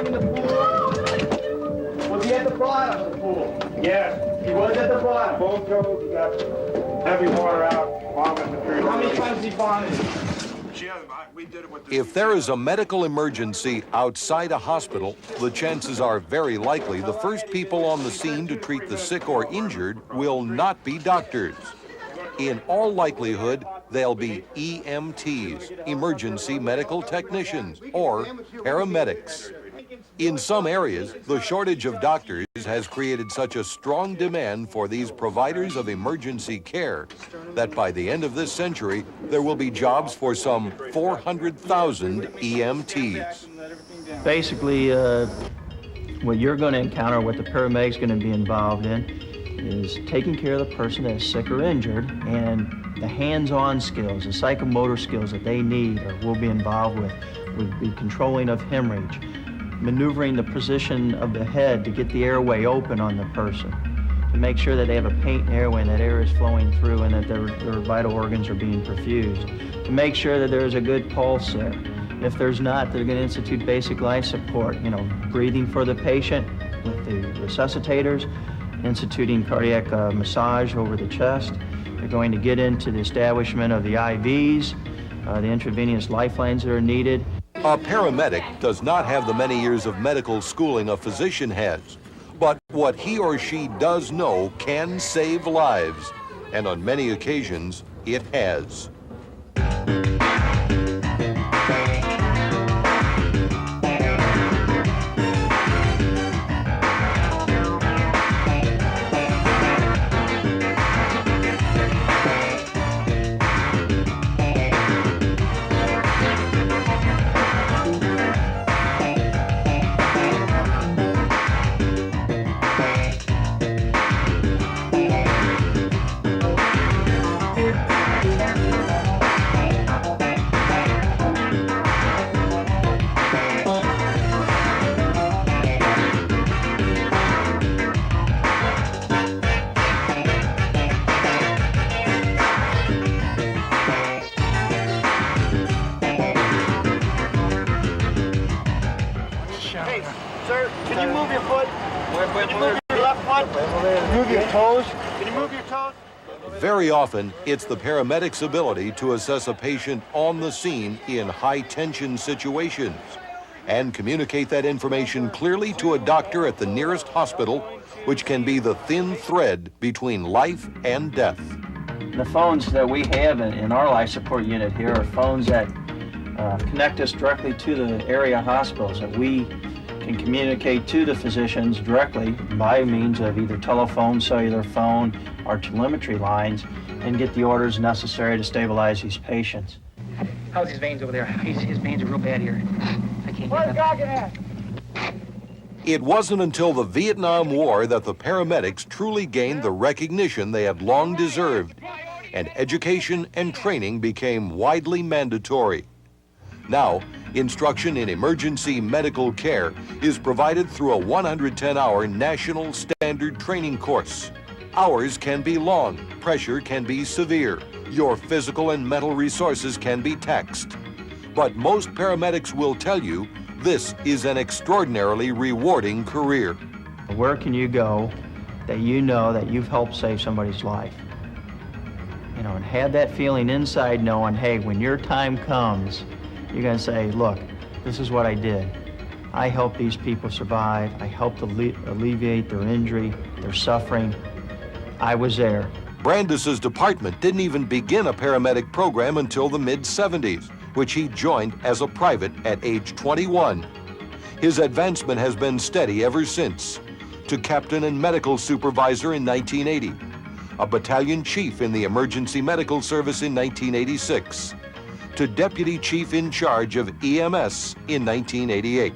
him in the pool? Was he at the bottom of the pool? Yes. He was at the bottom. Both toes, he got heavy water out, vomiting material. How many times he vomited? If there is a medical emergency outside a hospital, the chances are very likely the first people on the scene to treat the sick or injured will not be doctors. In all likelihood, they'll be EMTs, emergency medical technicians, or paramedics. In some areas, the shortage of doctors has created such a strong demand for these providers of emergency care that by the end of this century, there will be jobs for some 400,000 EMTs. Basically, what you're going to encounter, what the paramedic's going to be involved in, is taking care of the person that is sick or injured, and the hands-on skills, the psychomotor skills that they need or will be involved with would be controlling of hemorrhage, maneuvering the position of the head to get the airway open on the person, to make sure that they have a patent airway and that air is flowing through and that their vital organs are being perfused, to make sure that there's a good pulse there. If there's not, they're going to institute basic life support, breathing for the patient with the resuscitators, instituting cardiac massage over the chest. They're going to get into the establishment of the IVs, the intravenous lifelines that are needed. A paramedic does not have the many years of medical schooling a physician has, but what he or she does know can save lives, and on many occasions, it has. Sir, can you move your foot? Can you move your left foot? Move your toes. Can you move your toes? Very often, it's the paramedic's ability to assess a patient on the scene in high-tension situations and communicate that information clearly to a doctor at the nearest hospital, which can be the thin thread between life and death. The phones that we have in our life support unit here are phones that connect us directly to the area hospitals, that we can communicate to the physicians directly by means of either telephone, cellular phone, or telemetry lines, and get the orders necessary to stabilize these patients. How's his veins over there? His veins are real bad here. I can't Where's get Goggin at? It wasn't until the Vietnam War that the paramedics truly gained the recognition they had long deserved, and education and training became widely mandatory. Now, instruction in emergency medical care is provided through a 110-hour national standard training course. Hours can be long, pressure can be severe, your physical and mental resources can be taxed. But most paramedics will tell you this is an extraordinarily rewarding career. Where can you go that you know that you've helped save somebody's life? And have that feeling inside knowing, hey, when your time comes, you're going to say, look, this is what I did. I helped these people survive. I helped alleviate their injury, their suffering. I was there. Brandis's department didn't even begin a paramedic program until the mid-70s, which he joined as a private at age 21. His advancement has been steady ever since, to captain and medical supervisor in 1980, a battalion chief in the emergency medical service in 1986, to deputy chief in charge of EMS in 1988.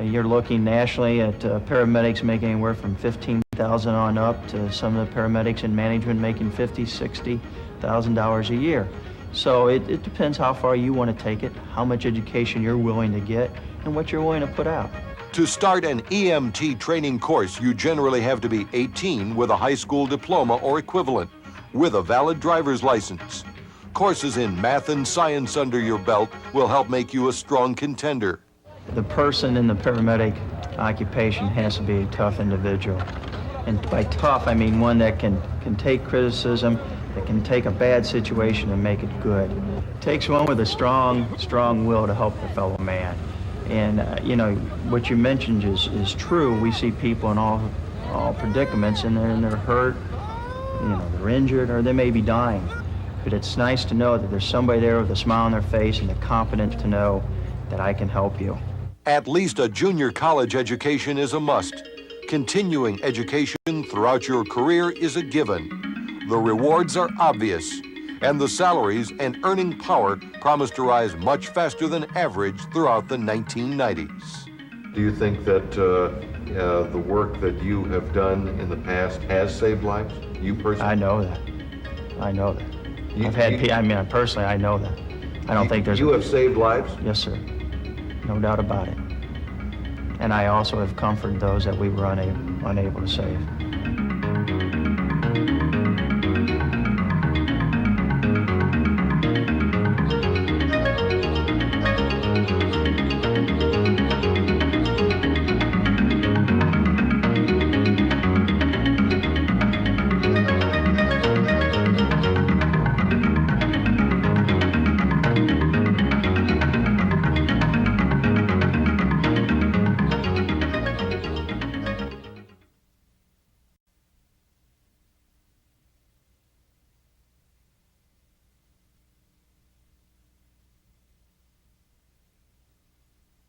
You're looking nationally at paramedics making anywhere from $15,000 on up to some of the paramedics in management making $50,000, $60,000 a year. So it depends how far you want to take it, how much education you're willing to get, and what you're willing to put out. To start an EMT training course, you generally have to be 18 with a high school diploma or equivalent, with a valid driver's license. Courses in math and science under your belt will help make you a strong contender. The person in the paramedic occupation has to be a tough individual. And by tough, I mean one that can take criticism, that can take a bad situation and make it good. It takes one with a strong will to help their fellow man. And, you know, what you mentioned is true. We see people in all predicaments, and they're hurt, you know, they're injured, or they may be dying. But it's nice to know that there's somebody there with a smile on their face and they're confident to know that I can help you. At least a junior college education is a must. Continuing education throughout your career is a given. The rewards are obvious, and the salaries and earning power promise to rise much faster than average throughout the 1990s. Do you think that the work that you have done in the past has saved lives? You personally? I know that. I know that. Personally, I know that. I don't think there's... You have saved lives? Yes, sir. No doubt about it. And I also have comforted those that we were unable to save.